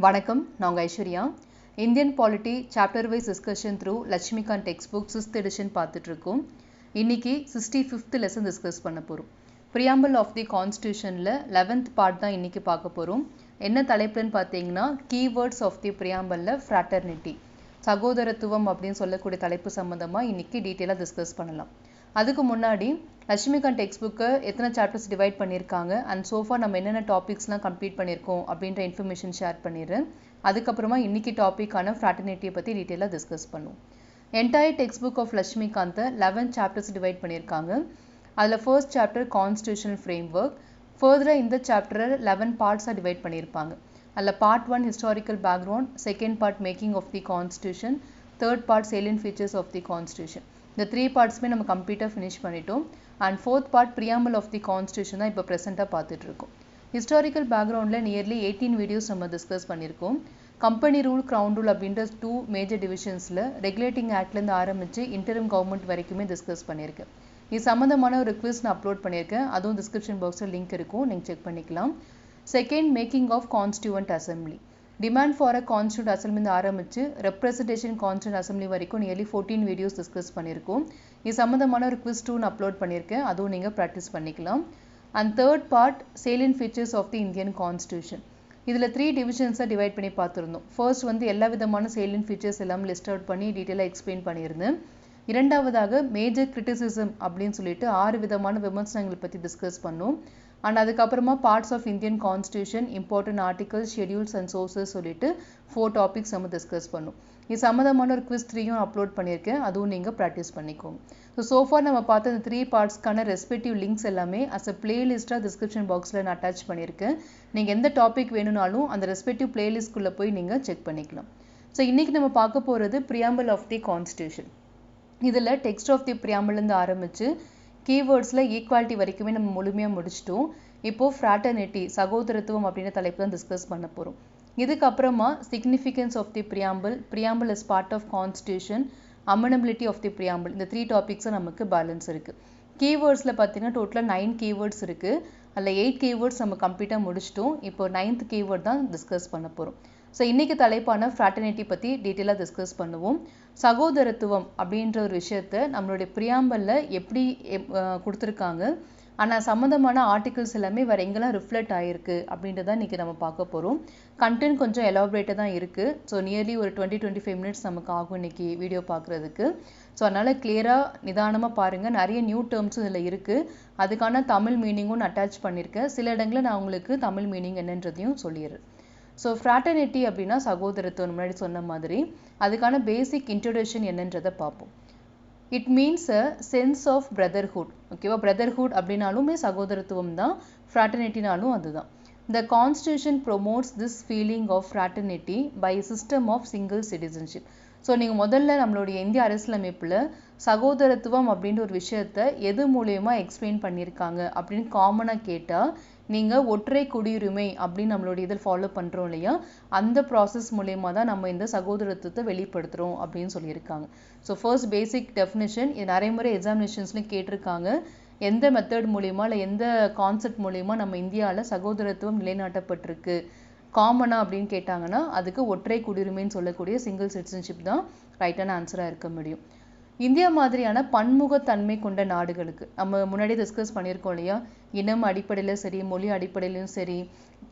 வணக்கம் நான் உங்க Aishwarya Indian polity chapter wise discussion through Laxmikanth textbook 6th edition பார்த்துட்டு இருக்கோம். இன்னைக்கு 65th லெசன் டிஸ்கஸ் பண்ண போறோம். பிரியாம்பிள் ஆஃப் தி கான்ஸ்டிடியூஷன்ல 11th பார்ட் தான் இன்னைக்கு பார்க்க போறோம். என்ன தலைப்புன்னு பார்த்தீங்கன்னா கீவேர்ட்ஸ் ஆஃப் தி பிரியாம்பிள்ல ஃப்ராட்டர்னிட்டி சகோதரத்துவம் அப்படின்னு சொல்லக்கூடிய தலைப்பு சம்பந்தமா இன்னைக்கு டீட்டெயிலாக டிஸ்கஸ் பண்ணலாம். அதுக்கு முன்னாடி லட்சுமிகாந்த் டெக்ஸ்ட் புக்கை எத்தனை சாப்டர்ஸ் டிவைட் பண்ணியிருக்காங்க அண்ட் சோஃபா நம்ம என்னென்ன டாபிக்ஸ்லாம் கம்ப்ளீட் பண்ணியிருக்கோம் அப்படின்ற இன்ஃபர்மேஷன் ஷேர் பண்ணிடுறேன். அதுக்கப்புறமா இன்னைக்கு டாப்பிக்கான ஃப்ராட்டர்னிட்டியை பற்றி டீட்டெயிலாக டிஸ்கஸ் பண்ணுவோம். என்டையர் டெக்ஸ்ட் புக் ஆஃப் லட்சுமிகாந்தை 11 சாப்டர்ஸ் டிவைட் பண்ணியிருக்காங்க. அதில் first chapter constitutional framework, ஃபர்தராக இந்த சாப்டரை 11 பார்ட்ஸாக டிவைட் பண்ணியிருப்பாங்க. அதில் part 1 historical background, second part making of the constitution, third part salient features of the constitution. இந்த 3 பார்ட்ஸுமே நம்ம கம்ப்ளீட்டாக ஃபினிஷ் பண்ணிட்டோம். And fourth part preamble of the constitution தான் இப்போ ப்ரெசென்ட்டாக பார்த்துட்டு இருக்கோம். ஹிஸ்டாரிக்கல் பேக்ரவுண்டில் நியர்லி 18 வீடியோஸ் நம்ம டிஸ்கஸ் பண்ணியிருக்கோம். கம்பெனி ரூல், கிரவுன் ரூல் அப்படின்ற 2 மேஜர் டிவிஷன்ஸில் ரெகுலேட்டிங் ஆக்ட்லேருந்து ஆரம்பித்து இன்டரிம் கவர்மெண்ட் வரைக்குமே டிஸ்கஸ் பண்ணியிருக்கேன். இது சம்மந்தமான ஒரு குவிஸ் நான் அப்லோட் பண்ணியிருக்கேன். அதுவும் டிஸ்கிரிப்ஷன் பாக்ஸில் லிங்க் இருக்கும், நீங்கள் செக் பண்ணிக்கலாம். Second making of constituent assembly, demand for a constituent அசம்பிளிருந்து ஆரம்பித்து ரெப்ரசன்டேஷன் கான்ஸ்டியூண்ட் அசம்பிளி வரைக்கும் நியர்லி 14 வீடியோஸ் டிஸ்கஸ் பண்ணியிருக்கோம். இது சம்மந்தமான ஒரு குவிஸ் 2 நான் அப்லோட் பண்ணியிருக்கேன், அதுவும் நீங்கள் ப்ராக்டிஸ் பண்ணிக்கலாம். And third part salient features of the Indian constitution. இதில் 3 டிவிஷன்ஸாக டிவைட் பண்ணி பார்த்துருந்தோம். ஃபர்ஸ்ட் எல்லா விதமான salient ஃபீச்சர்ஸ் எல்லாம் லிஸ்ட் அவுட் பண்ணி டீட்டெயிலாக எக்ஸ்பிளைன் பண்ணியிருந்தேன். இரண்டாவதாக மேஜர் கிரிட்டிசிசம் அப்படின்னு சொல்லிட்டு 6 விதமான விமர்சனங்களை பற்றி டிஸ்கஸ் பண்ணோம். அண்ட் அதுக்கப்புறமா parts of Indian constitution, important articles, schedules and sources சொல்லிட்டு 4 டாபிக்ஸ் நம்ம டிஸ்கஸ் பண்ணோம். இது சம்மந்தமான ஒரு குவிஸ் 3யும் அப்லோட் பண்ணியிருக்கேன், அதுவும் நீங்கள் ப்ராக்டிஸ் பண்ணிக்கோங்க. சோஃபார் நம்ம பார்த்த இந்த 3 பார்ட்ஸ்க்கான ரெஸ்பெக்டிவ் லிங்க்ஸ் எல்லாமே அஸ் அ பிளேலிஸ்ட்டாக டிஸ்கிரிப்ஷன் பாக்ஸில் நான் அட்டாச் பண்ணியிருக்கேன். நீங்கள் எந்த டாபிக் வேணும்னாலும் அந்த ரெஸ்பெக்டிவ் பிளேலிஸ்ட்குள்ளே போய் நீங்கள் செக் பண்ணிக்கலாம். ஸோ இன்றைக்கி நம்ம பார்க்க போகிறது பிரியாம்பிள் ஆஃப் தி கான்ஸ்டியூஷன். இதில் டெக்ஸ்ட் ஆஃப் தி பிரியாம்பிள்லேருந்து ஆரம்பித்து கீவேர்ட்ஸில் ஈக்குவாலிட்டி வரைக்குமே நம்ம முழுமையாக முடிச்சிட்டோம். இப்போது ஃப்ராட்டர்னிட்டி சகோதரத்துவம் அப்படின்ற தலைப்பு தான் டிஸ்கஸ் பண்ண போகிறோம். இதுக்கப்புறமா significance of the preamble is part of constitution, amenability of the preamble, இந்த 3 டாபிக்ஸும் நமக்கு பேலன்ஸ் இருக்குது. கீவேர்ட்ஸில் பார்த்தீங்கன்னா டோட்டலாக 9 கீவேர்ட்ஸ் இருக்குது. அதில் 8 கீவேர்ட்ஸ் நம்ம கம்ப்ளீட்டாக முடிச்சிட்டோம். இப்போ 9th கீவேர்ட் தான் டிஸ்கஸ் பண்ண போகிறோம். ஸோ இன்றைக்கி தலைப்பான ஃப்ராட்டர்னிட்டி பற்றி டீட்டெயிலாக டிஸ்கஸ் பண்ணுவோம். சகோதரத்துவம் அப்படின்ற ஒரு விஷயத்தை நம்மளுடைய பிரியாம்பிளில் எப்படி கொடுத்துருக்காங்க, ஆனால் சம்மந்தமான ஆர்டிகல்ஸ் எல்லாமே வேறு எங்கெல்லாம் ரிஃப்ளெக்ட் ஆகிருக்கு அப்படின்றத இன்றைக்கி நம்ம பார்க்க போகிறோம். கண்டென்ட் கொஞ்சம் எலாபரேட்டாக தான் இருக்குது. ஸோ நியர்லி ஒரு 20-25 மினிட்ஸ் நமக்கு ஆகும் இன்றைக்கி வீடியோ பார்க்குறதுக்கு. ஸோ அதனால் கிளியராக நிதானமாக பாருங்கள். நிறைய நியூ டேர்ம்ஸும் இதில் இருக்குது. அதுக்கான தமிழ் மீனிங்கும் நான் அட்டாச் பண்ணியிருக்கேன். சில இடங்களில் நான் உங்களுக்கு தமிழ் மீனிங் என்னன்றதையும் சொல்லிடுறேன். ஸோ ஃப்ராட்டர்னிட்டி அப்படின்னா சகோதரத்துவம் முன்னாடி சொன்ன மாதிரி. அதுக்கான பேசிக் இன்ட்ரடக்ஷன் என்னன்றதை பார்ப்போம். It means a sense of brotherhood. ஓகேவா, பிரதர்ஹுட் அப்படின்னாலுமே சகோதரத்துவம் தான், ஃப்ராட்டர்னிட்டினாலும் அதுதான். The constitution promotes this feeling of fraternity by system of single citizenship. So நீங்கள் முதல்ல நம்மளுடைய இந்திய அரசியலமைப்பில் சகோதரத்துவம் அப்படின்ற ஒரு விஷயத்தை எது மூலயமா எக்ஸ்பிளைன் பண்ணியிருக்காங்க அப்படின்னு காமனாக கேட்டால் நீங்கள் ஒற்றை குடியுரிமை அப்படின்னு நம்மளுடைய இதில் ஃபாலோ பண்ணுறோம் இல்லையா, அந்த ப்ராசஸ் மூலயமா தான் நம்ம இந்த சகோதரத்துவத்தை வெளிப்படுத்துகிறோம் அப்படின்னு சொல்லியிருக்காங்க. ஸோ ஃபர்ஸ்ட் பேசிக் டெஃபினிஷன் இது நிறைய முறை எக்ஸாமினேஷன்ஸ்லையும் கேட்டிருக்காங்க. எந்த மெத்தட் மூலயமா இல்லை எந்த கான்செப்ட் மூலயமா நம்ம இந்தியாவில் சகோதரத்துவம் நிலைநாட்டப்பட்டிருக்கு காமனாக அப்படின்னு கேட்டாங்கன்னா அதுக்கு ஒற்றை குடியுரிமைன்னு சொல்லக்கூடிய சிங்கிள் சிட்டிசன்ஷிப் தான் ரைட்டான ஆன்சராக இருக்க முடியும். இந்தியா மாதிரியான பன்முகத்தன்மை கொண்ட நாடுகளுக்கு நம்ம முன்னாடி டிஸ்கஸ் பண்ணியிருக்கோம் இல்லையா, இனம் அடிப்படையில் சரி, மொழி அடிப்படையிலும் சரி,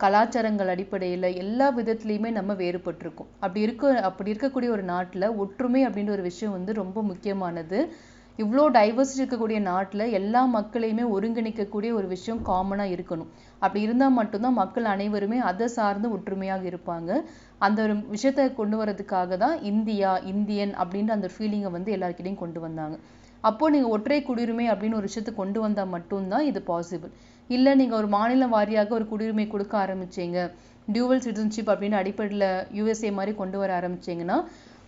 கலாச்சாரங்கள் அடிப்படையில் எல்லா விதத்துலேயுமே நம்ம வேறுபட்டிருக்கோம். அப்படி இருக்கக்கூடிய ஒரு நாட்டில் ஒற்றுமை அப்படின்ற ஒரு விஷயம் ரொம்ப முக்கியமானது. இவ்வளோ டைவர்சிட்டி இருக்கக்கூடிய நாட்டில் எல்லா மக்களையுமே ஒருங்கிணைக்கக்கூடிய ஒரு விஷயம் காமனாக இருக்கணும். அப்படி இருந்தால் மட்டும்தான் மக்கள் அனைவருமே அதை சார்ந்து ஒற்றுமையாக இருப்பாங்க. அந்த ஒரு விஷயத்தை கொண்டு வரதுக்காக தான் இந்தியன் அப்படின்ற அந்த ஃபீலிங்கை எல்லாருக்கிட்டையும் கொண்டு வந்தாங்க. அப்போது நீங்கள் ஒற்றை குடியுரிமை அப்படின்னு ஒரு விஷயத்தை கொண்டு வந்தால் மட்டும்தான் இது பாசிபிள். இல்லை நீங்கள் ஒரு மாநிலம் வாரியாக ஒரு குடியுரிமை கொடுக்க ஆரம்பிச்சிங்க, டியூவல் சிட்டிசன்ஷிப் அப்படின்னு அடிப்படையில் USA மாதிரி கொண்டு வர ஆரம்பிச்சிங்கன்னா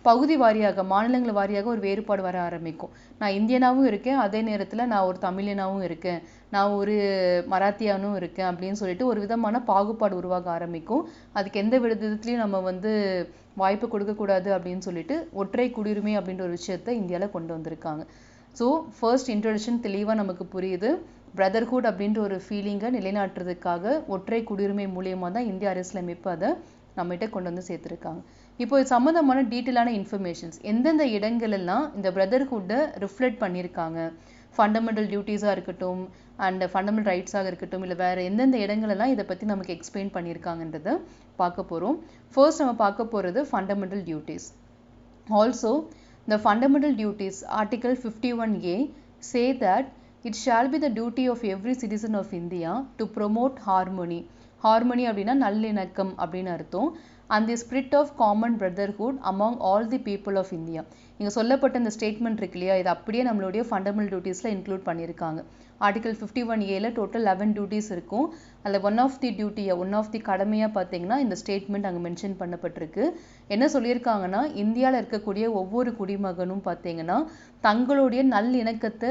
பகுதி வாரியாக மாநிலங்கள் வாரியாக ஒரு வேறுபாடு வர ஆரம்பிக்கும். நான் இந்தியனாகவும் இருக்கேன், அதே நேரத்தில் நான் ஒரு தமிழியனாகவும் இருக்கேன், நான் ஒரு மராத்தியானும் இருக்கேன் அப்படின்னு சொல்லிட்டு ஒரு விதமான பாகுபாடு உருவாக ஆரம்பிக்கும். அதுக்கு எந்த விதத்துலையும் நம்ம வாய்ப்பு கொடுக்கக்கூடாது அப்படின்னு சொல்லிட்டு ஒற்றை குடியுரிமை அப்படின்ற ஒரு விஷயத்தை இந்தியாவில் கொண்டு வந்திருக்காங்க. ஸோ ஃபர்ஸ்ட் இன்ட்ரடக்ஷன் தெளிவாக நமக்கு புரியுது. பிரதர்ஹுட் அப்படின்ற ஒரு ஃபீலிங்கை நிலைநாட்டுறதுக்காக ஒற்றை குடியுரிமை மூலியமாக தான் இந்திய அரசியலமைப்பு அதை நம்மகிட்ட கொண்டு வந்து சேர்த்துருக்காங்க. இப்போ இது சம்மந்தமான டீட்டெயிலான இன்ஃபர்மேஷன்ஸ் எந்தெந்த இடங்களெல்லாம் இந்த பிரதர்ஹுட்டை ரிஃப்ளெக்ட் பண்ணியிருக்காங்க, ஃபண்டமெண்டல் டியூட்டிஸாக இருக்கட்டும் அண்ட் ஃபண்டமெண்டல் ரைட்ஸாக இருக்கட்டும், இல்லை வேறு எந்தெந்த இடங்களெல்லாம் இதை பற்றி நமக்கு எக்ஸ்பிளைன் பண்ணியிருக்காங்கன்றதை பார்க்க போகிறோம். ஃபர்ஸ்ட் நம்ம பார்க்க போகிறது fundamental duties. Also the fundamental duties article 51A say that it shall be the duty of every citizen of India to promote harmony. harmony அப்படின்னா நல்லிணக்கம் அப்படின்னு அர்த்தம். and the spirit of common brotherhood among all the people of India. இங்க சொல்லப்பட்ட இந்த statement இருக்கு இல்லையா, இது அப்படியே நம்மளுடைய ஃபண்டமெண்டல் டியூட்டிஸ்ல இன்க்ளூட் பண்ணியிருக்காங்க. ஆர்டிகல் 51A டோட்டல் 11 டியூட்டிஸ் இருக்கும். அதில் ஒன் ஆஃப் தி கடமையாக பார்த்தீங்கன்னா இந்த ஸ்டேட்மெண்ட் அங்கே மென்ஷன் பண்ணப்பட்டிருக்கு. என்ன சொல்லியிருக்காங்கன்னா, இந்தியாவில் இருக்கக்கூடிய ஒவ்வொரு குடிமகனும் பார்த்தீங்கன்னா தங்களுடைய நல்லிணக்கத்தை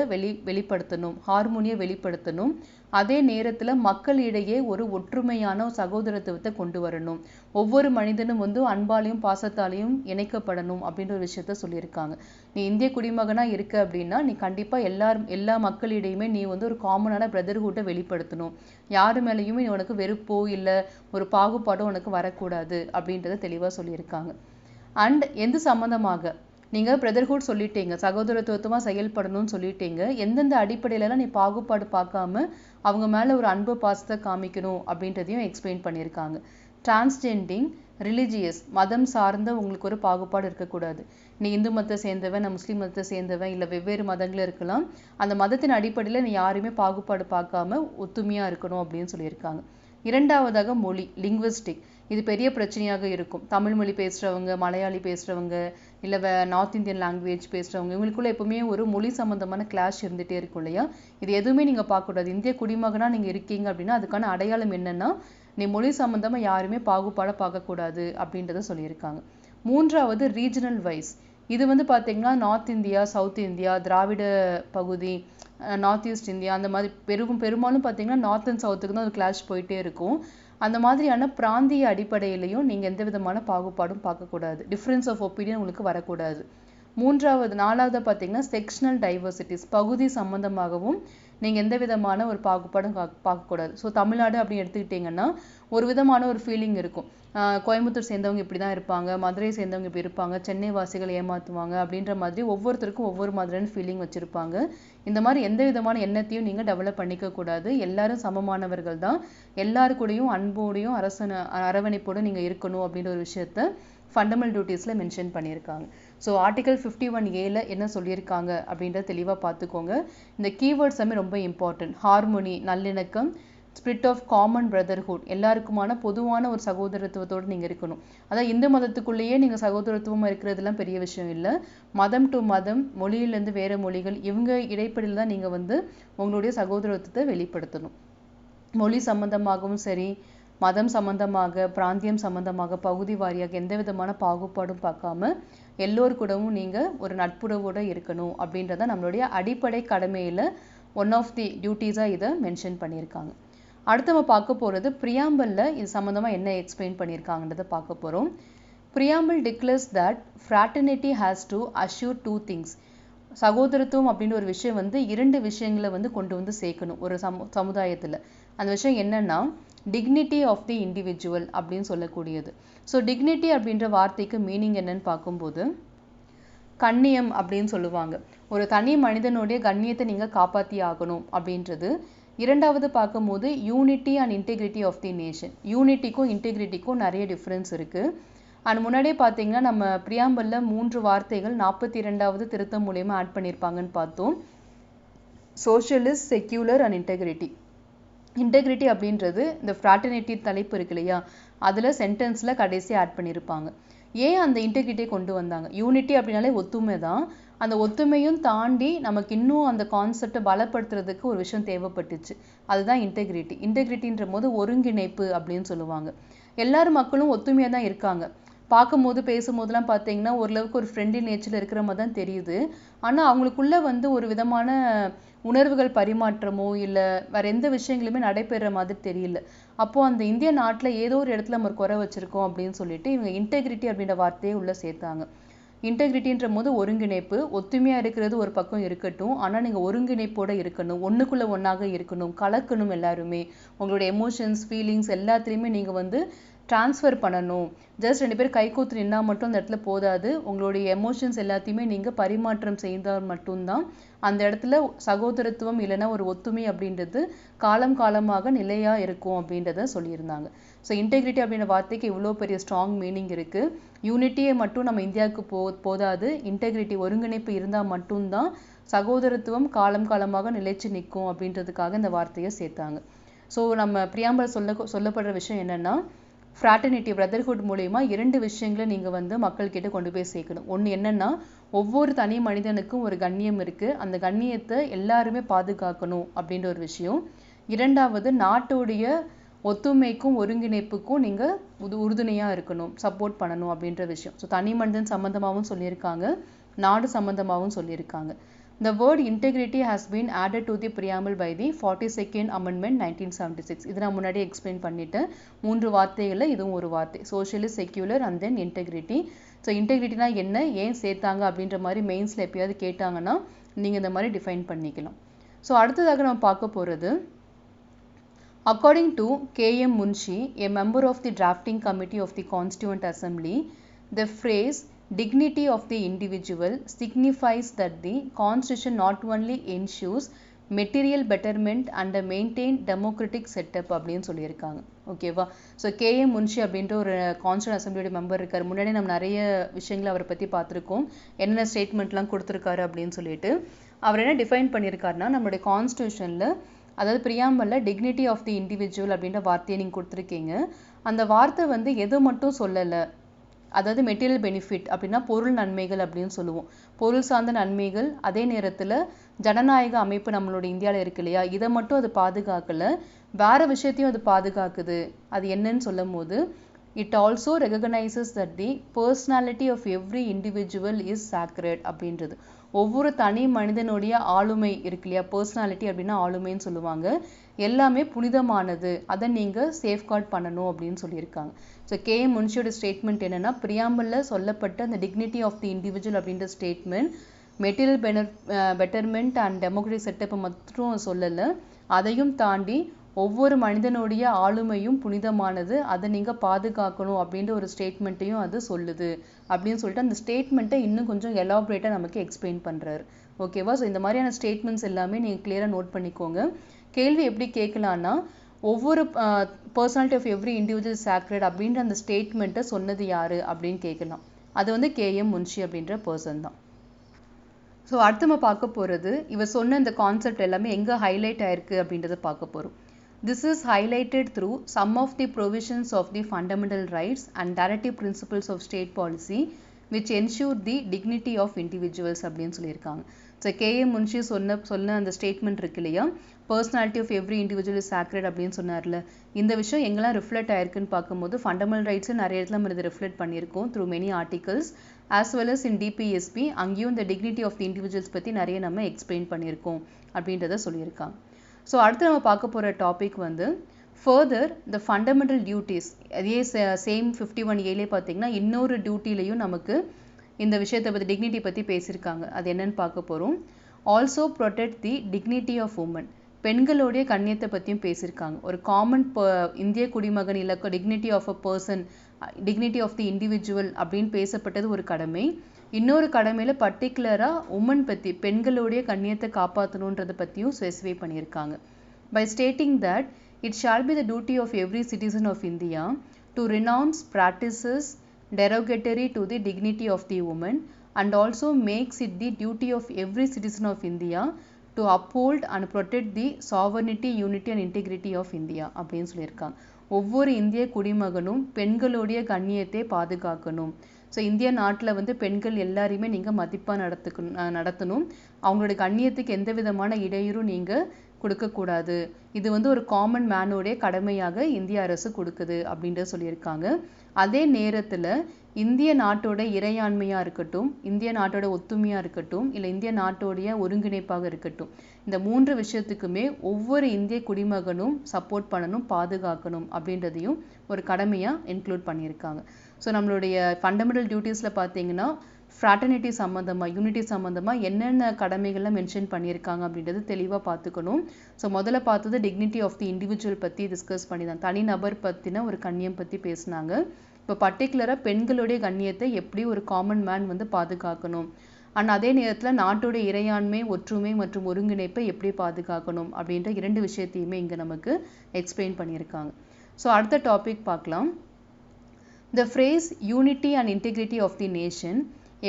வெளிப்படுத்தணும், ஹார்மோனியை வெளிப்படுத்தணும். அதே நேரத்தில் மக்களிடையே ஒரு ஒற்றுமையான சகோதரத்துவத்தை கொண்டு வரணும். ஒவ்வொரு மனிதனும் வந்து அன்பாலையும் பாசத்தாலையும் இணைக்கப்படணும் அப்படின்ற ஒரு விஷயத்த சொல்லியிருக்காங்க. நீ இந்திய குடிமகனாக இருக்க அப்படின்னா நீ கண்டிப்பாக எல்லா மக்களிடையுமே நீ வந்து ஒரு காமனான பிரதர்ஹுட்டை வெளிப்படுத்தணும். யாரு மேலேயுமே நீ உனக்கு வெறுப்போ இல்லை ஒரு பாகுபாடோ உனக்கு வரக்கூடாது அப்படின்றத தெளிவாக சொல்லியிருக்காங்க. அண்ட் எந்த சம்மந்தமாக நீங்கள் பிரதர்ஹுட் சொல்லிட்டீங்க, சகோதரத்துவமாக செயல்படணும்னு சொல்லிட்டீங்க, எந்தெந்த அடிப்படையிலலாம் நீ பாகுபாடு பார்க்காம அவங்க மேலே ஒரு அன்பு பாசத்தை காமிக்கணும் அப்படின்றதையும் எக்ஸ்பிளைன் பண்ணியிருக்காங்க. டிரான்ஸ்ஜெண்டிங் ரிலிஜியஸ் மதம் சார்ந்த உங்களுக்கு ஒரு பாகுபாடு இருக்கக்கூடாது. நீ இந்து மதத்தை சேர்ந்தவன், நான் முஸ்லீம் மதத்தை சேர்ந்தவன், இல்லை வெவ்வேறு மதங்கள் இருக்கலாம், அந்த மதத்தின் அடிப்படையில் நீ யாருமே பாகுபாடு பார்க்காம ஒத்துமையாக இருக்கணும் அப்படின்னு சொல்லியிருக்காங்க. இரண்டாவதாக மொழி, லிங்குவிஸ்டிக். இது பெரிய பிரச்சனையாக இருக்கும். தமிழ் மொழி பேசுகிறவங்க, மலையாளி பேசுகிறவங்க, இல்லை நார்த் இந்தியன் லாங்குவேஜ் பேசுகிறவங்க, இவங்களுக்குள்ள எப்பவுமே ஒரு மொழி சம்மந்தமான கிளாஷ் இருந்துகிட்டே இருக்கும் இல்லையா. இது எதுவுமே நீங்கள் பார்க்கக்கூடாது. இந்திய குடிமகனாக நீங்கள் இருக்கீங்க அப்படின்னா அதுக்கான அடையாளம் என்னன்னா, நீ மொழி சம்மந்தமாக யாருமே பாகுபாட பார்க்கக்கூடாது அப்படின்றத சொல்லியிருக்காங்க. மூன்றாவது ரீஜனல் வைஸ். இது வந்து பார்த்தீங்கன்னா நார்த் இந்தியா, சவுத் இந்தியா, திராவிட பகுதி, நார்த் ஈஸ்ட் இந்தியா, அந்த மாதிரி பெரும்பாலும் பார்த்தீங்கன்னா நார்த் அண்ட் சவுத்துக்கு தான் ஒரு கிளாஷ் போயிட்டே இருக்கும். அந்த மாதிரியான பிராந்திய அடிப்படையிலையும் நீங்கள் எந்த விதமான பாகுபாடும் பார்க்கக்கூடாது. டிஃப்ரென்ஸ் ஆஃப் ஒப்பீனியன் உங்களுக்கு வரக்கூடாது. நாலாவது பார்த்தீங்கன்னா செக்ஷனல் டைவர்சிட்டிஸ், பகுதி சம்பந்தமாகவும் நீங்கள் எந்த விதமான ஒரு பாகுபாடும் பார்க்கக்கூடாது. ஸோ தமிழ்நாடு அப்படின்னு எடுத்துக்கிட்டிங்கன்னா ஒரு விதமான ஒரு ஃபீலிங் இருக்கும். கோயம்புத்தூர் சேர்ந்தவங்க இப்படி தான் இருப்பாங்க, மதுரை சேர்ந்தவங்க இப்படி இருப்பாங்க, சென்னை வாசிகள் ஏமாற்றுவாங்க அப்படின்ற மாதிரி ஒவ்வொருத்தருக்கும் ஒவ்வொரு மாதிரியான ஃபீலிங் வச்சுருப்பாங்க. இந்த மாதிரி எந்த விதமான எண்ணத்தையும் நீங்கள் டெவலப் பண்ணிக்கக்கூடாது. எல்லாரும் சமமானவர்கள் தான், எல்லாருக்கூடையும் அன்போடையும் அரவணைப்போடு நீங்கள் இருக்கணும் அப்படின்ற ஒரு விஷயத்த ஃபண்டமெண்டல் டியூட்டிஸில் மென்ஷன் பண்ணியிருக்காங்க. ஸோ ஆர்டிகல் 51A என்ன சொல்லியிருக்காங்க அப்படின்றத தெளிவாக பார்த்துக்கோங்க. இந்த கீவேர்ட்ஸ் எல்லாமே ரொம்ப இம்பார்ட்டன்ட். ஹார்மோனி நல்லிணக்கம், ஸ்பிரிட் ஆஃப் காமன் பிரதர்ஹுட் எல்லாருக்குமான பொதுவான ஒரு சகோதரத்துவத்தோடு நீங்கள் இருக்கணும். அதாவது இந்து மதத்துக்குள்ளேயே நீங்கள் சகோதரத்துவமாக இருக்கிறதுலாம் பெரிய விஷயம் இல்லை. மதம் டு மதம், மொழியிலேருந்து வேறு மொழிகள், இவங்க இடைப்படையில் தான் நீங்கள் வந்து உங்களுடைய சகோதரத்துவத்தை வெளிப்படுத்தணும். மொழி சம்பந்தமாகவும் சரி, மதம் சம்பந்தமாக, பிராந்தியம் சம்பந்தமாக, பகுதி வாரியாக எந்த விதமான பாகுபாடும் பார்க்காம எல்லோருக்கூடவும் நீங்கள் ஒரு நட்புறவோடு இருக்கணும் அப்படின்றத நம்மளுடைய அடிப்படை கடமையில் ஒன் ஆஃப் தி டியூட்டிஸாக இதை மென்ஷன் பண்ணியிருக்காங்க. அடுத்து நம்ம பார்க்க போகிறது ப்ரியாம்பிளில் இது சம்மந்தமாக என்ன எக்ஸ்பிளைன் பண்ணியிருக்காங்கன்றதை பார்க்க போகிறோம். Preamble declares that fraternity has to assure 2 things. சகோதரத்துவம் அப்படின்ற ஒரு விஷயம் வந்து 2 விஷயங்களை வந்து கொண்டு வந்து சேர்க்கணும் ஒரு சமுதாயத்தில். அந்த விஷயம் என்னன்னா டிக்னிட்டி ஆஃப் தி இண்டிவிஜுவல் அப்படின்னு சொல்லக்கூடியது. ஸோ டிக்னிட்டி அப்படின்ற வார்த்தைக்கு மீனிங் என்னன்னு பார்க்கும்போது கண்ணியம் அப்படின்னு சொல்லுவாங்க. ஒரு தனி மனிதனுடைய கண்ணியத்தை நீங்கள் காப்பாற்றி ஆகணும் அப்படின்றது. இரண்டாவது பார்க்கும்போது unity and integrity of the nation. யூனிட்டிக்கும் இன்டெகிரிட்டிக்கும் நிறைய டிஃப்ரென்ஸ் இருக்குது. அண்ட் முன்னாடியே பார்த்தீங்கன்னா நம்ம ப்ரியாம்பிளில் 3 வார்த்தைகள் 42வது திருத்தம் மூலயமா ஆட் பண்ணியிருப்பாங்கன்னு பார்த்தோம். Socialist, secular and integrity. Integrity அப்படின்றது இந்த ஃப்ராட்டர்னிட்டி தலைப்பு இருக்கு இல்லையா, அதில் சென்டென்ஸில் கடைசி ஆட் பண்ணியிருப்பாங்க. ஏன் அந்த இன்டெகிரிட்டியை கொண்டு வந்தாங்க? யூனிட்டி அப்படின்னாலே ஒத்துமை தான். அந்த ஒத்துமையும் தாண்டி நமக்கு இன்னும் அந்த கான்செப்டை பலப்படுத்துறதுக்கு ஒரு விஷயம் தேவைப்பட்டுச்சு. அதுதான் இன்டெகிரிட்டி. இன்டெகிரிட்டின்ற போது ஒருங்கிணைப்பு அப்படின்னு சொல்லுவாங்க. எல்லாரும் மக்களும் ஒத்துமையாக தான் இருக்காங்க. பார்க்கும்போது பேசும்போதெல்லாம் பார்த்தீங்கன்னா ஓரளவுக்கு ஒரு ஃப்ரெண்ட்லி நேச்சரில் இருக்கிற மாதிரி தான் தெரியுது. ஆனால் அவங்களுக்குள்ள வந்து ஒரு விதமான உணர்வுகள் பரிமாற்றமோ இல்லை வேற எந்த விஷயங்களுமே நடைபெற மாதிரி தெரியல. அப்போது அந்த இந்திய நாட்டில் ஏதோ ஒரு இடத்துல நம்ம ஒரு குறை வச்சுருக்கோம் அப்படின்னு சொல்லிட்டு இவங்க இன்டெகிரிட்டி அப்படின்ற வார்த்தையை உள்ளே சேர்த்தாங்க. இன்டெகிரிட்டின்ற போது ஒருங்கிணைப்பு, ஒத்துமையாக இருக்கிறது ஒரு பக்கம் இருக்கட்டும், ஆனால் நீங்கள் ஒருங்கிணைப்போடு இருக்கணும், ஒன்றுக்குள்ளே ஒன்றாக இருக்கணும், கலக்கணும். எல்லாருமே உங்களுடைய எமோஷன்ஸ், ஃபீலிங்ஸ் எல்லாத்துலேயுமே நீங்கள் வந்து ட்ரான்ஸ்ஃபர் பண்ணணும். ஜஸ்ட் 2 பேர் கைகோத்து நின்னா மட்டும் அந்த இடத்துல போதாது. உங்களுடைய எமோஷன்ஸ் எல்லாத்தையுமே நீங்க பரிமாற்றம் செய்தால் மட்டும்தான் அந்த இடத்துல சகோதரத்துவம் இல்லைன்னா ஒரு ஒத்துமை அப்படின்றது காலம் காலமாக நிலையா இருக்கும் அப்படின்றத சொல்லியிருந்தாங்க. ஸோ இன்டெகிரிட்டி அப்படின்ற வார்த்தைக்கு இவ்வளோ பெரிய ஸ்ட்ராங் மீனிங் இருக்கு. யூனிட்டியை மட்டும் நம்ம இந்தியாவுக்கு போதாது, இன்டெகிரிட்டி ஒருங்கிணைப்பு இருந்தால் மட்டும்தான் சகோதரத்துவம் காலம் காலமாக நிலைச்சு நிற்கும் அப்படின்றதுக்காக இந்த வார்த்தையை சேர்த்தாங்க. ஸோ நம்ம பிரியாம்பல் சொல்லப்படுற விஷயம் என்னன்னா, ஃப்ராட்டர்னிட்டி பிரதர்ஹுட் மூலயமா 2 விஷயங்களை நீங்க வந்து மக்கள்கிட்ட கொண்டு போய் சேர்க்கணும். ஒன்று என்னன்னா, ஒவ்வொரு தனி மனிதனுக்கும் ஒரு கண்ணியம் இருக்கு, அந்த கண்ணியத்தை எல்லாருமே பாதுகாக்கணும் அப்படின்ற ஒரு விஷயம். 2வது, நாட்டுடைய ஒத்துமைக்கும் ஒருங்கிணைப்புக்கும் நீங்க உறுதுணையா இருக்கணும், சப்போர்ட் பண்ணணும் அப்படின்ற விஷயம். ஸோ தனி மனிதன் சம்பந்தமாகவும் சொல்லியிருக்காங்க, நாடு சம்பந்தமாகவும் சொல்லியிருக்காங்க. The word integrity has been added to the preamble by the 42nd Amendment 1976. இது நான் முன்னாடி எக்ஸ்பிளைன் பண்ணிட்டேன். 3 வார்த்தைகள்ல இதுவும் ஒரு வார்த்தை, socialist, secular and then integrity. So இன்டெகிரிட்டினா என்ன, ஏன் சேர்த்தாங்க அப்படின்ற மாதிரி மெயின்ஸ்ல எப்பயாவது கேட்டாங்கன்னா நீங்க இந்த மாதிரி டிஃபைன் பண்ணிக்கலாம். ஸோ அடுத்ததாக நம்ம பார்க்க போறது, according to K.M. Munshi, a member of the drafting committee of the Constituent Assembly, the phrase dignity of the individual signifies that the constitution not only ensures material betterment and a maintained democratic setup அப்படின்னு சொல்லியிருக்காங்க. ஓகேவா? So K.M. Munshi அப்படின்ற ஒரு constituent அசம்பிளியோட member இருக்கார். முன்னாடி நம்ம நிறைய விஷயங்களை அவரை பற்றி பார்த்துருக்கோம், என்னென்ன ஸ்டேட்மெண்ட்லாம் கொடுத்துருக்காரு அப்படின்னு சொல்லிட்டு. அவர் என்ன டிஃபைன் பண்ணியிருக்காருன்னா, நம்மளுடைய கான்ஸ்டியூஷனில், அதாவது பிரியாம்பல்ல டிக்னிட்டி ஆஃப் தி இண்டிவிஜுவல் அப்படின்ற வார்த்தையை நீங்கள் கொடுத்துருக்கீங்க. அந்த வார்த்தை வந்து எது மட்டும் சொல்லலை, அதாவது மெட்டீரியல் பெனிஃபிட் அப்படின்னா பொருள் நன்மைகள் அப்படின்னு சொல்லுவோம், பொருள் சார்ந்த நன்மைகள். அதே நேரத்தில் ஜனநாயக அமைப்பு நம்மளோட இந்தியாவில் இருக்கு இல்லையா, இதை மட்டும் அது பாதுகாக்கலை, வேற விஷயத்தையும் அது பாதுகாக்குது. அது என்னன்னு சொல்லும் போது, it also recognizes that the personality of every individual is sacred அப்படின்றது. ஒவ்வொரு தனி மனிதனுடைய ஆளுமை இருக்கு இல்லையா, பர்சனாலிட்டி அப்படின்னா ஆளுமைன்னு சொல்லுவாங்க, எல்லாமே புனிதமானது, அதை நீங்க சேஃப்கார்ட் பண்ணணும் அப்படின்னு சொல்லியிருக்காங்க. So K.M. முன்ஷியோட ஸ்டேட்மெண்ட் என்னன்னா, பிரியாம்பல்ல சொல்லப்பட்ட அந்த டிக்னிட்டி ஆஃப் தி இண்டிவிஜுவல் அப்படின்ற statement material betterment and democratic செட்டப்பை மட்டும் சொல்லலை, அதையும் தாண்டி ஒவ்வொரு மனிதனுடைய ஆளுமையும் புனிதமானது, அதை நீங்க பாதுகாக்கணும் அப்படின்ற ஒரு ஸ்டேட்மெண்ட்டையும் அது சொல்லுது அப்படின்னு சொல்லிட்டு அந்த ஸ்டேட்மெண்ட்டை இன்னும் கொஞ்சம் எலாபரேட்டா நமக்கு எக்ஸ்பிளைன் பண்றாரு. ஓகேவா? ஸோ இந்த மாதிரியான ஸ்டேட்மெண்ட்ஸ் எல்லாமே நீங்க கிளியரா நோட் பண்ணிக்கோங்க. கேள்வி எப்படி கேட்கலாம்னா, ஒவ்வொரு personality of every individual sacred அப்படின்ற அந்த ஸ்டேட்மெண்ட்டை சொன்னது யாரு அப்படின்னு கேட்கலாம். அது வந்து K.M. முன்ஷி அப்படின்ற பர்சன் தான். ஸோ அடுத்து நம்ம பார்க்க போறது, இவர் சொன்ன இந்த கான்செப்ட் எல்லாமே எங்க ஹைலைட் ஆயிருக்கு அப்படின்றத பார்க்க போறோம். This is highlighted through some of the provisions of the fundamental rights and directive principles of state policy which ensure the dignity of individuals அப்படின்னு சொல்லியிருக்காங்க. So K.M. முன்ஷி சொன்ன அந்த ஸ்டேட்மெண்ட் இருக்கு இல்லையா, personality of every individual is sacred அப்படின்னு சொன்னார்ல, இந்த விஷயம் எங்கெல்லாம் ரிஃப்ளெக்ட் ஆயிருக்குன்னு பார்க்கும்போது ஃபண்டமெண்டல் ரைட்ஸ் நிறைய இடத்துல நம்ம இதை ரிஃப்ளெக்ட் பண்ணியிருக்கோம் through many articles, as well as in DPSP. அங்கேயும் இந்த டிக்னிட்டி ஆஃப் தி இண்டிவிஜுவல்ஸ் பற்றி நிறைய நம்ம எக்ஸ்பிளைன் பண்ணியிருக்கோம் அப்படின்றத சொல்லியிருக்காங்க. ஸோ அடுத்து நம்ம பார்க்க போகிற டாபிக் வந்து ஃபர்தர் த ஃபண்டமெண்டல் டியூட்டிஸ். அதே சேம் 51A பார்த்தீங்கன்னா இன்னொரு டியூட்டிலையும் நமக்கு இந்த விஷயத்தை பற்றி டிக்னிட்டி பற்றி பேசியிருக்காங்க. அது என்னன்னு பார்க்க போகிறோம். Also protect the dignity of women. பெண்களுடைய கண்ணியத்தை பற்றியும் பேசியிருக்காங்க. ஒரு காமன் இந்திய குடிமகன் இல்லை dignity of a person, dignity of the individual அப்படின்னு பேசப்பட்டது ஒரு கடமை. இன்னொரு கடமையில பர்டிகுலரா உமன் பற்றி, பெண்களுடைய கண்ணியத்தை காப்பாற்றணுன்றதை பற்றியும் ஸ்பெசிஃபை பண்ணியிருக்காங்க. By stating that it shall be the duty of every citizen of India to renounce practices derogatory to the dignity of the woman and also makes it the duty of every citizen of India to uphold and protect the sovereignty, unity and integrity of India அப்படின்னு சொல்லியிருக்காங்க. ஒவ்வொரு இந்திய குடிமகனும் பெண்களுடைய கண்ணியத்தை பாதுகாக்கணும். So இந்திய நாட்டில் வந்து பெண்கள் எல்லாரையுமே நீங்கள் மதிப்பாக நடத்தணும். அவங்களோட கண்ணியத்துக்கு எந்த விதமான இடையூறும் நீங்கள் கொடுக்கக்கூடாது. இது வந்து ஒரு காமன் மேனோடைய கடமையாக இந்திய அரசு கொடுக்குது அப்படின்றத சொல்லியிருக்காங்க. அதே நேரத்தில் இந்திய நாட்டோட இறையாண்மையாக இருக்கட்டும், இந்திய நாட்டோட ஒத்துமையாக இருக்கட்டும், இல்லை இந்திய நாட்டோடைய ஒருங்கிணைப்பாக இருக்கட்டும், இந்த 3 விஷயத்துக்குமே ஒவ்வொரு இந்திய குடிமகனும் சப்போர்ட் பண்ணணும், பாதுகாக்கணும் அப்படின்றதையும் ஒரு கடமையாக இன்க்ளூட் பண்ணியிருக்காங்க. ஸோ நம்மளுடைய ஃபண்டமெண்டல் டியூட்டிஸில் பார்த்தீங்கன்னா ஃப்ராட்டர்னிட்டி சம்மந்தமாக யூனிட்டி சம்மந்தமாக என்னென்ன கடமைகள்லாம் மென்ஷன் பண்ணியிருக்காங்க அப்படின்றது தெளிவாக பார்த்துக்கணும். ஸோ முதல்ல பார்த்தது டிக்னிட்டி ஆஃப் தி இண்டிவிஜுவல் பற்றி டிஸ்கஸ் பண்ணி தான், தனிநபர் பற்றின ஒரு கண்ணியம் பற்றி பேசினாங்க. இப்போ பர்டிகுலராக பெண்களுடைய கண்ணியத்தை எப்படி ஒரு காமன் மேன் வந்து பாதுகாக்கணும், அண்ட் அதே நேரத்தில் நாட்டுடைய இறையாண்மை, ஒற்றுமை மற்றும் ஒருங்கிணைப்பை எப்படி பாதுகாக்கணும் அப்படின்ற 2 விஷயத்தையுமே இங்கே நமக்கு எக்ஸ்பிளைன் பண்ணியிருக்காங்க. ஸோ அடுத்த டாபிக் பார்க்கலாம். The phrase unity and integrity of the nation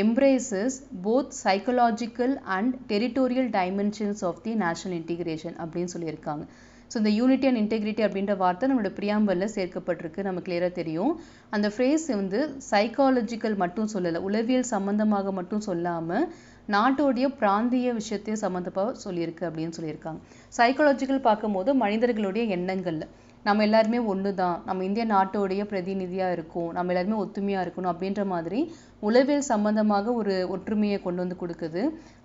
embraces both psychological and territorial dimensions of the national integration அப்படின்னு சொல்லியிருக்காங்க. ஸோ இந்த யூனிட்டி அண்ட் இன்டெகிரிட்டி அப்படின்ற வார்த்தை நம்மளோட பிரியாம்பலில் சேர்க்கப்பட்டிருக்கு, நமக்கு கிளியராக தெரியும். அந்த ஃப்ரேஸ் வந்து சைக்காலஜிக்கல் மட்டும் சொல்லலை, உளவியல் சம்மந்தமாக மட்டும் சொல்லாமல் நாட்டோடைய பிராந்திய விஷயத்தையும் சம்மந்தமாக சொல்லியிருக்கு அப்படின்னு சொல்லியிருக்காங்க. சைக்காலஜிக்கல் பார்க்கும்போது மனிதர்களுடைய எண்ணங்கள்ல நம்ம எல்லாருமே ஒன்று தான், நம்ம இந்திய நாட்டோடைய பிரதிநிதியாக இருக்கும், நம்ம எல்லாருமே ஒத்துமையாக இருக்கணும் அப்படின்ற மாதிரி உளவியல் சம்பந்தமாக ஒரு ஒற்றுமையை கொண்டு வந்து கொடுக்குது.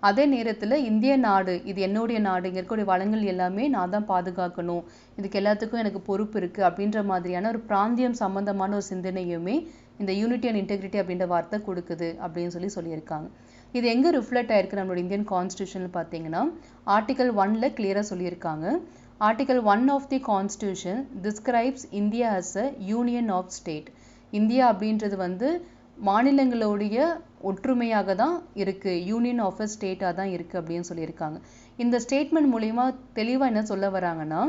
அதே நேரத்தில் இந்திய நாடு இது என்னுடைய நாடு, இங்கே இருக்கக்கூடிய வளங்கள் எல்லாமே நான் தான் பாதுகாக்கணும், இதுக்கு எல்லாத்துக்கும் எனக்கு பொறுப்பு இருக்குது அப்படின்ற மாதிரியான ஒரு பிராந்தியம் சம்பந்தமான ஒரு சிந்தனையுமே இந்த யூனிட்டி அண்ட் இன்டெகிரிட்டி அப்படின்ற வார்த்தை கொடுக்குது அப்படின்னு சொல்லியிருக்காங்க. இது எங்கே ரிஃப்ளெக்ட் ஆயிருக்கு நம்மளோட இந்தியன் கான்ஸ்டியூஷன் பார்த்தீங்கன்னா ஆர்டிகல் 1ல் கிளியராக சொல்லியிருக்காங்க. Article 1 of the Constitution describes India as a union of state. India அப்படின்றது வந்து மாநிலங்களுடைய ஒற்றுமையாக தான் இருக்குது, யூனியன் ஆஃப் அ ஸ்டேட்டாக தான் இருக்குது அப்படின்னு சொல்லியிருக்காங்க. இந்த ஸ்டேட்மெண்ட் மூலிமா தெளிவாக என்ன சொல்ல வராங்கன்னா,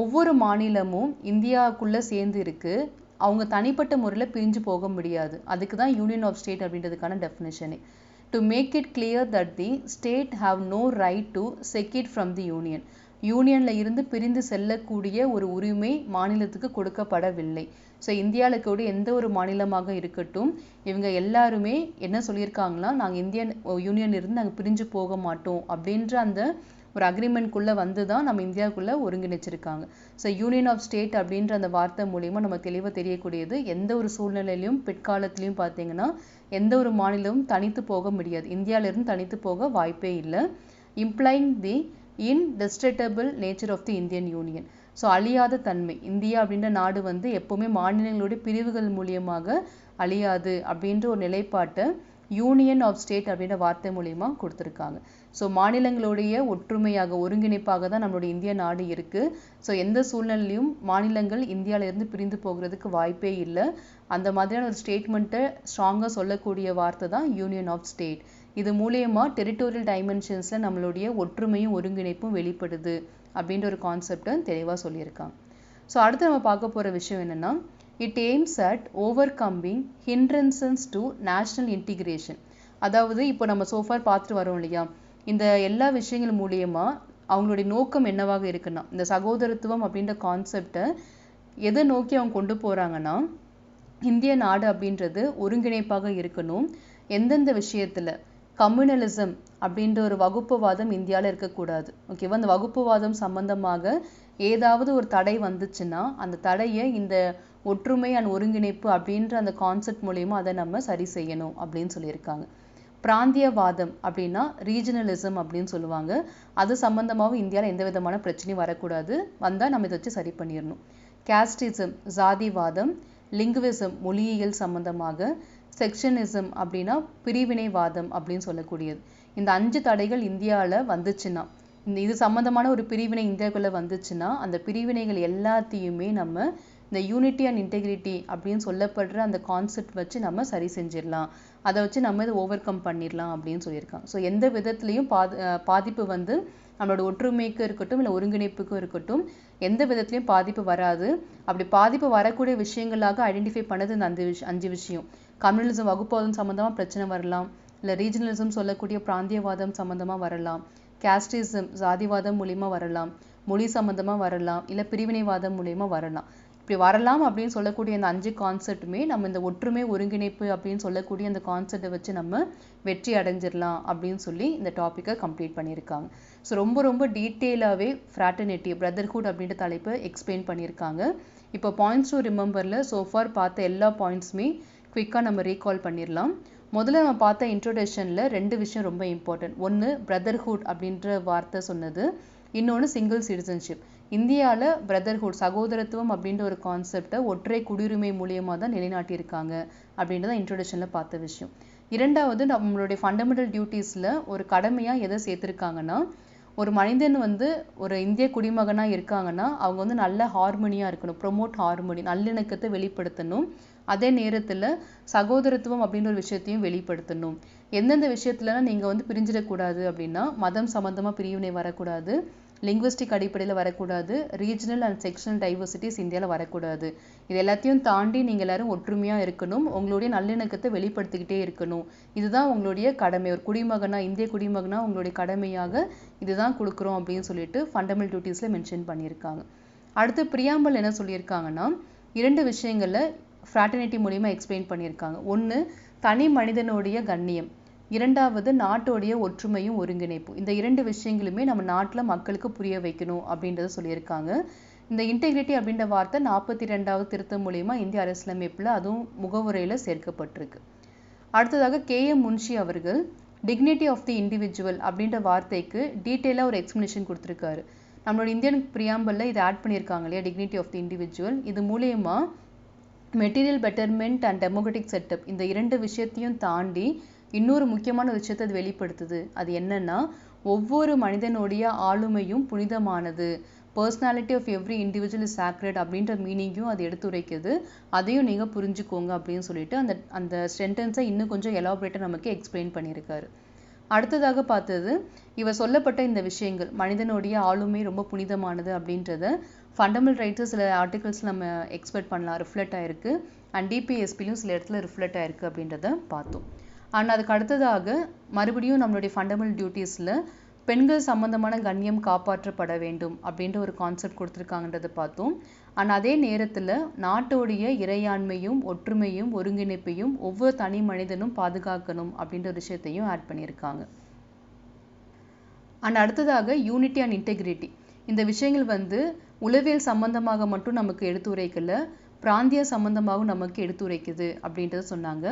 ஒவ்வொரு மாநிலமும் இந்தியாவுக்குள்ளே சேர்ந்து இருக்குது, அவங்க தனிப்பட்ட முறையில் பிரிஞ்சு போக முடியாது. அதுக்கு தான் யூனியன் ஆஃப் ஸ்டேட் அப்படின்றதுக்கான டெஃபினேஷனே. To make it clear that the state have no right to secede from the union. யூனியனில் இருந்து பிரிந்து செல்லக்கூடிய ஒரு உரிமை மாநிலத்துக்கு கொடுக்கப்படவில்லை. ஸோ இந்தியாவில் இருக்கக்கூடிய எந்த ஒரு மாநிலமாக இருக்கட்டும், இவங்க எல்லாருமே என்ன சொல்லியிருக்காங்கன்னா, நாங்கள் இந்தியன் யூனியன் இருந்து நாங்கள் பிரிஞ்சு போக மாட்டோம் அப்படின்ற அந்த ஒரு அக்ரிமெண்ட்குள்ளே வந்து தான் நம்ம இந்தியாவுக்குள்ளே ஒருங்கிணைச்சிருக்காங்க. ஸோ யூனியன் ஆஃப் ஸ்டேட் அப்படின்ற அந்த வார்த்தை மூலிமா நம்ம தெளிவாக தெரியக்கூடியது, எந்த ஒரு சூழ்நிலையிலையும் பிற்காலத்திலையும் பார்த்தீங்கன்னா எந்த ஒரு மாநிலமும் தனித்து போக முடியாது, இந்தியாவிலிருந்து தனித்து போக வாய்ப்பே இல்லை. Implying the indestructible nature of the Indian union. So அழியாத தன்மை, இந்தியா அப்படின்ற நாடு வந்து எப்போவுமே மாநிலங்களுடைய பிரிவுகள் மூலியமாக அழியாது அப்படின்ற ஒரு நிலைப்பாட்டை யூனியன் ஆஃப் ஸ்டேட் அப்படின்ற வார்த்தை மூலியமா கொடுத்துருக்காங்க. ஸோ மாநிலங்களுடைய ஒற்றுமையாக ஒருங்கிணைப்பாக தான் நம்மளுடைய இந்திய நாடு இருக்குது. ஸோ எந்த சூழ்நிலையும் மாநிலங்கள் இந்தியாவிலேருந்து பிரிந்து போகிறதுக்கு வாய்ப்பே இல்லை. அந்த மாதிரியான ஒரு ஸ்டேட்மெண்ட்டை ஸ்ட்ராங்காக சொல்லக்கூடிய வார்த்தை தான் யூனியன் ஆஃப் ஸ்டேட். இது மூலயமா டெரிட்டோரியல் டைமென்ஷன்ஸில் நம்மளுடைய ஒற்றுமையும் ஒருங்கிணைப்பும் வெளிப்படுது அப்படின்ற ஒரு கான்செப்டை தெளிவாக சொல்லியிருக்காங்க. ஸோ அடுத்து நம்ம பார்க்க போகிற விஷயம் என்னென்னா, it aims at overcoming hindrances to national integration. அதாவது இப்போ நம்ம சோஃபார் பார்த்துட்டு வரோம் இல்லையா, இந்த எல்லா விஷயங்கள் மூலியமா அவங்களுடைய நோக்கம் என்னவாக இருக்குன்னா, இந்த சகோதரத்துவம் அப்படின்ற கான்செப்டை எதை நோக்கி அவங்க கொண்டு போகிறாங்கன்னா, இந்திய நாடு அப்படின்றது ஒருங்கிணைப்பாக இருக்கணும். எந்தெந்த விஷயத்தில் கம்யூனலிசம் அப்படின்ற ஒரு வகுப்புவாதம் இந்தியாவில் இருக்கக்கூடாது. ஓகேவா, அந்த வகுப்புவாதம் சம்பந்தமாக ஏதாவது ஒரு தடை வந்துச்சுன்னா அந்த தடையை இந்த ஒற்றுமை அண்ட் ஒருங்கிணைப்பு அப்படின்ற அந்த கான்செப்ட் மூலயமா அதை நம்ம சரி செய்யணும் அப்படின்னு சொல்லியிருக்காங்க. பிராந்தியவாதம் அப்படின்னா ரீஜனலிசம் அப்படின்னு சொல்லுவாங்க. அது சம்பந்தமாகவும் இந்தியாவில் எந்த விதமான பிரச்சனையும் வரக்கூடாது, வந்தால் நம்ம இதை வச்சு சரி பண்ணிடணும். கேஸ்டிசம் ஜாதிவாதம், லிங்குவிசம் மொழியியல் சம்பந்தமாக, செக்ஷனிசம் அப்படின்னா பிரிவினைவாதம் அப்படின்னு சொல்லக்கூடியது. இந்த 5 தடைகள் இந்தியாவில் வந்துச்சுன்னா, இது சம்பந்தமான ஒரு பிரிவினை இந்தியாவுக்குள்ளே வந்துச்சுன்னா அந்த பிரிவினைகள் எல்லாத்தையுமே நம்ம இந்த யூனிட்டி அண்ட் இன்டெகிரிட்டி அப்படின்னு சொல்லப்படுற அந்த கான்செப்ட் வச்சு நம்ம சரி செஞ்சிடலாம், அதை வச்சு நம்ம இதை ஓவர் கம் பண்ணிடலாம் அப்படின்னு சொல்லியிருக்காங்க. ஸோ எந்த விதத்துலையும் பாதிப்பு வந்து நம்மளோட ஒற்றுமைக்கு இருக்கட்டும் இல்லை ஒருங்கிணைப்புக்கும் இருக்கட்டும் எந்த விதத்துலையும் பாதிப்பு வராது. அப்படி பாதிப்பு வரக்கூடிய விஷயங்களாக ஐடென்டிஃபை பண்ணது இந்த 5 விஷயம். கம்யூனலிசம் வகுப்புவாதம் சம்மந்தமாக பிரச்சனை வரலாம், இல்லை ரீஜனலிசம் சொல்லக்கூடிய பிராந்தியவாதம் சம்மந்தமாக வரலாம், கேஸ்டிசம் ஜாதிவாதம் மூலிமா வரலாம், மொழி சம்மந்தமாக வரலாம், இல்லை பிரிவினைவாதம் மூலிமா வரலாம். இப்படி வரலாம் அப்படின்னு சொல்லக்கூடிய அந்த 5 கான்செப்ட்டுமே நம்ம இந்த ஒற்றுமை ஒருங்கிணைப்பு அப்படின்னு சொல்லக்கூடிய அந்த கான்செப்டை வச்சு நம்ம வெற்றி அடைஞ்சிடலாம் அப்படின்னு சொல்லி இந்த டாப்பிக்கை கம்ப்ளீட் பண்ணியிருக்காங்க. ஸோ ரொம்ப டீட்டெயிலாகவே ஃப்ராட்டர்னிட்டி பிரதர்ஹுட் அப்படின்ற தலைப்பை எக்ஸ்பிளைன் பண்ணியிருக்காங்க. இப்போ பாயிண்ட்ஸ் டு ரிமெம்பரில் சோஃபார் பார்த்த எல்லா பாயிண்ட்ஸுமே குயிக்காக நம்ம ரீகால் பண்ணிடலாம். முதல்ல நம்ம பார்த்த இன்ட்ரோடக்ஷனில் 2 விஷயம் ரொம்ப இம்பார்ட்டன்ட். ஒன்று பிரதர்ஹுட் அப்படின்ற வார்த்தை சொன்னது, இன்னொன்று சிங்கிள் சிட்டிசன்ஷிப். இந்தியாவில் பிரதர்ஹுட் சகோதரத்துவம் அப்படின்ற ஒரு கான்செப்டை ஒற்றை குடியுரிமை மூலியமாக தான் நிலைநாட்டியிருக்காங்க அப்படின்றத இன்ட்ரோடக்ஷனில் பார்த்த விஷயம். இரண்டாவது நம்மளுடைய ஃபண்டமெண்டல் டியூட்டிஸில் ஒரு கடமையாக எதை சேர்த்துருக்காங்கன்னா, ஒரு மனிதன் வந்து ஒரு இந்திய குடிமகனாக இருக்காங்கன்னா அவங்க வந்து நல்ல ஹார்மோனியாக இருக்கணும், ப்ரொமோட் ஹார்மோனி, நல்லிணக்கத்தை வெளிப்படுத்தணும். அதே நேரத்தில் சகோதரத்துவம் அப்படின்ற ஒரு விஷயத்தையும் வெளிப்படுத்தணும். எந்தெந்த விஷயத்துலலாம் நீங்கள் வந்து பிரிஞ்சிடக்கூடாது அப்படின்னா, மதம் சம்மந்தமாக பிரிவினை வரக்கூடாது, லிங்குவிஸ்டிக் அடிப்படையில் வரக்கூடாது, ரீஜனல் அண்ட் செக்ஷனல் டைவர்சிட்டிஸ் இந்தியாவில் வரக்கூடாது. இது எல்லாத்தையும் தாண்டி நீங்கள் எல்லாரும் ஒற்றுமையாக இருக்கணும், உங்களுடைய நல்லிணக்கத்தை வெளிப்படுத்திக்கிட்டே இருக்கணும். இதுதான் உங்களுடைய கடமை. ஒரு குடிமகனாக, இந்திய குடிமகனாக உங்களுடைய கடமையாக இதுதான் கொடுக்குறோம் அப்படின்னு சொல்லிட்டு ஃபண்டமெண்டல் டியூட்டிஸில் மென்ஷன் பண்ணியிருக்காங்க. அடுத்து பிரியாம்பல் என்ன சொல்லியிருக்காங்கன்னா, 2 விஷயங்களில் ஃப்ராட்டர்னிட்டி மூலிமா எக்ஸ்பிளைன் பண்ணியிருக்காங்க. ஒன்று, தனி மனிதனுடைய கண்ணியம். இரண்டாவது, நாட்டோடைய ஒற்றுமையும் ஒருங்கிணைப்பு. இந்த 2 விஷயங்களுமே நம்ம நாட்டில் மக்களுக்கு புரிய வைக்கணும் அப்படின்றத சொல்லியிருக்காங்க. இந்த இன்டெகிரிட்டி அப்படின்ற வார்த்தை 42வது திருத்தம் மூலிமா இந்திய அரசியலமைப்பில் அதுவும் முகவுரையில் சேர்க்கப்பட்டிருக்கு. அடுத்ததாக KM முன்ஷி அவர்கள் டிக்னிட்டி ஆஃப் தி இண்டிவிஜுவல் அப்படின்ற வார்த்தைக்கு டீட்டெயிலாக ஒரு எக்ஸ்பிளனேஷன் கொடுத்துருக்காரு. நம்மளோட இந்தியன் பிரியாம்பலில் இதை ஆட் பண்ணியிருக்காங்க இல்லையா, டிக்னிட்டி ஆஃப் தி இண்டிவிஜுவல். இது மூலயமா material betterment and democratic setup இந்த 2 விஷயத்தையும் தாண்டி இன்னொரு முக்கியமான விஷயத்தை அது வெளிப்படுத்துது. அது என்னன்னா, ஒவ்வொரு மனிதனுடைய ஆளுமையும் புனிதமானது, personality of every individual is sacred அப்படின்ற மீனிங்கும் அது எடுத்துரைக்குது. அதையும் நீங்கள் புரிஞ்சுக்கோங்க அப்படின்னு சொல்லிட்டு அந்த சென்டென்ஸை இன்னும் கொஞ்சம் எலாபரேட்டாக நமக்கு எக்ஸ்பிளைன் பண்ணியிருக்காரு. அடுத்ததாக பார்த்தது, இவர் சொல்லப்பட்ட இந்த விஷயங்கள், மனிதனுடைய ஆளுமை ரொம்ப புனிதமானது அப்படின்றத ஃபண்டமெண்டல் ரைட்ஸு சில ஆர்டிகல்ஸ் நம்ம எக்ஸ்பெக்ட் பண்ணலாம், ரிஃப்ளெக்ட் ஆயிருக்கு. அண்ட் DPSPலையும் சில இடத்துல ரிஃப்ளெக்ட் ஆயிருக்கு அப்படின்றத பார்த்தோம். அண்ட் அதுக்கு அடுத்ததாக மறுபடியும் நம்மளுடைய ஃபண்டமெண்டல் டியூட்டிஸில் பெண்கள் சம்பந்தமான கண்ணியம் காப்பாற்றப்பட வேண்டும் அப்படின்ற ஒரு கான்செப்ட் கொடுத்துருக்காங்கன்றதை பார்த்தோம். அண்ட் அதே நேரத்தில் நாட்டோடைய இறையாண்மையும் ஒற்றுமையும் ஒருங்கிணைப்பையும் ஒவ்வொரு தனி மனிதனும் பாதுகாக்கணும் அப்படின்ற ஒரு விஷயத்தையும் ஆட் பண்ணியிருக்காங்க. அண்ட் அடுத்ததாக யூனிட்டி அண்ட் இன்டெகிரிட்டி. இந்த விஷயங்கள் வந்து உளவியல் சம்பந்தமாக மட்டும் நமக்கு எடுத்துரைக்கல, பிராந்திய சம்பந்தமாகவும் நமக்கு எடுத்துரைக்குது அப்படின்றத சொன்னாங்க.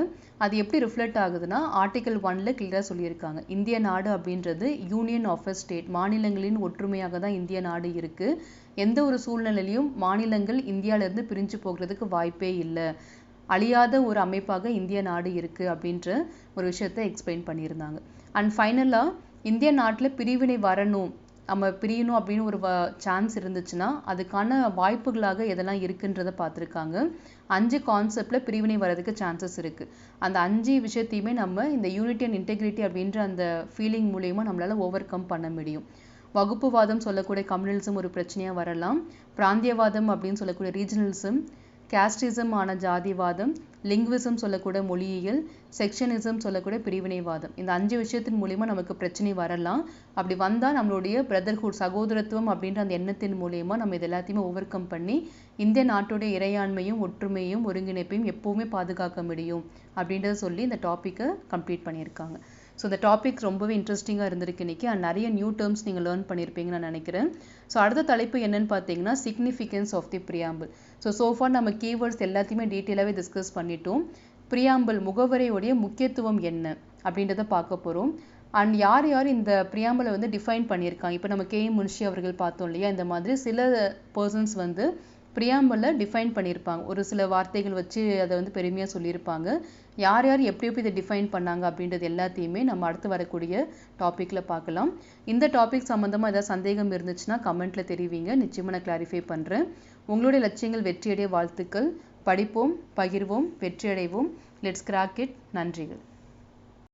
அது எப்படி ரிஃப்ளெக்ட் ஆகுதுன்னா, ஆர்டிகல் 1ல் கிளியராக சொல்லியிருக்காங்க. இந்திய நாடு அப்படின்றது யூனியன் ஆஃப் அ ஸ்டேட், மாநிலங்களின் ஒற்றுமையாக தான் இந்திய நாடு இருக்குது. எந்த ஒரு சூழ்நிலையிலையும் மாநிலங்கள் இந்தியாவிலேருந்து பிரிஞ்சு போகிறதுக்கு வாய்ப்பே இல்லை, அழியாத ஒரு அமைப்பாக இந்திய நாடு இருக்குது அப்படின்ற ஒரு விஷயத்தை எக்ஸ்பிளைன் பண்ணியிருந்தாங்க. அண்ட் ஃபைனலாக இந்திய நாட்டில் பிரிவினை வரணும், நம்ம பிரியணும் அப்படின்னு ஒரு சான்ஸ் இருந்துச்சுன்னா அதுக்கான வாய்ப்புகளாக எதெல்லாம் இருக்குன்றதை பார்த்துருக்காங்க. 5 கான்செப்டில் பிரிவினை வர்றதுக்கு சான்சஸ் இருக்குது. அந்த 5 விஷயத்தையுமே நம்ம இந்த யூனிட்டி அண்ட் இன்டெகிரிட்டி அப்படின்ற அந்த ஃபீலிங் மூலயமா நம்மளால் ஓவர் கம் பண்ண முடியும். வகுப்புவாதம் சொல்லக்கூடிய கம்யூனலிசம் ஒரு பிரச்சனையாக வரலாம், பிராந்தியவாதம் அப்படின்னு சொல்லக்கூடிய ரீஜனலிசம், கேஸ்டிசம் ஆன ஜாதிவாதம், லிங்குவிசம் சொல்லக்கூடிய மொழியியல், செக்ஷனிசம் சொல்லக்கூடிய பிரிவினைவாதம், இந்த 5 விஷயத்தின் மூலிமா நமக்கு பிரச்சனை வரலாம். அப்படி வந்தால் நம்மளுடைய பிரதர்ஹுட், சகோதரத்துவம் அப்படின்ற அந்த எண்ணத்தின் மூலயமா நம்ம இது எல்லாத்தையுமே ஓவர் கம் பண்ணி இந்திய நாட்டுடைய இறையாண்மையும் ஒற்றுமையும் ஒருங்கிணைப்பையும் எப்போவுமே பாதுகாக்க முடியும் அப்படின்றத சொல்லி இந்த டாப்பிக்கை கம்ப்ளீட் பண்ணியிருக்காங்க. ஸோ இந்த டாபிக் ரொம்பவே இன்ட்ரெஸ்டிங்காக இருந்திருக்கு இன்றைக்கி. அண்ட் நிறைய நியூ டேர்ம்ஸ் நீங்கள் லேர்ன் பண்ணியிருப்பீங்கன்னு நான் நினைக்கிறேன். ஸோ அடுத்த தலைப்பு என்னன்னு பார்த்தீங்கன்னா, significance of the preamble. So far நம்ம கீவேர்ட்ஸ் எல்லாத்தையுமே டீட்டெயிலாகவே டிஸ்கஸ் பண்ணிட்டோம். பிரியாம்பிள் முகவரையுடைய முக்கியத்துவம் என்ன அப்படின்றத பார்க்க போகிறோம். அண்ட் யார் யார் இந்த பிரியாம்பிளை வந்து டிஃபைன் பண்ணியிருக்காங்க. இப்போ நம்ம KM முன்ஷி அவர்கள் பார்த்தோம் இல்லையா, இந்த மாதிரி சில பர்சன்ஸ் வந்து பிரியாம்பிளை டிஃபைன் பண்ணியிருப்பாங்க. ஒரு சில வார்த்தைகள் வச்சு அதை வந்து பெருமையாக சொல்லியிருப்பாங்க. யார் யார் எப்படி இதை டிஃபைன் பண்ணாங்க அப்படின்றது எல்லாத்தையுமே நம்ம அடுத்து வரக்கூடிய டாப்பிக்கில் பார்க்கலாம். இந்த டாபிக் சம்மந்தமாக ஏதாவது சந்தேகம் இருந்துச்சுன்னா கமெண்ட்டில் தெரிவிங்க, நிச்சயமாக நான் கிளாரிஃபை பண்ணுறேன். உங்களுடைய லட்சியங்கள் வெற்றியடைய வாழ்த்துக்கள். படிப்போம், பகிர்வோம், வெற்றியடைவோம். Let's crack it. நன்றிகள்.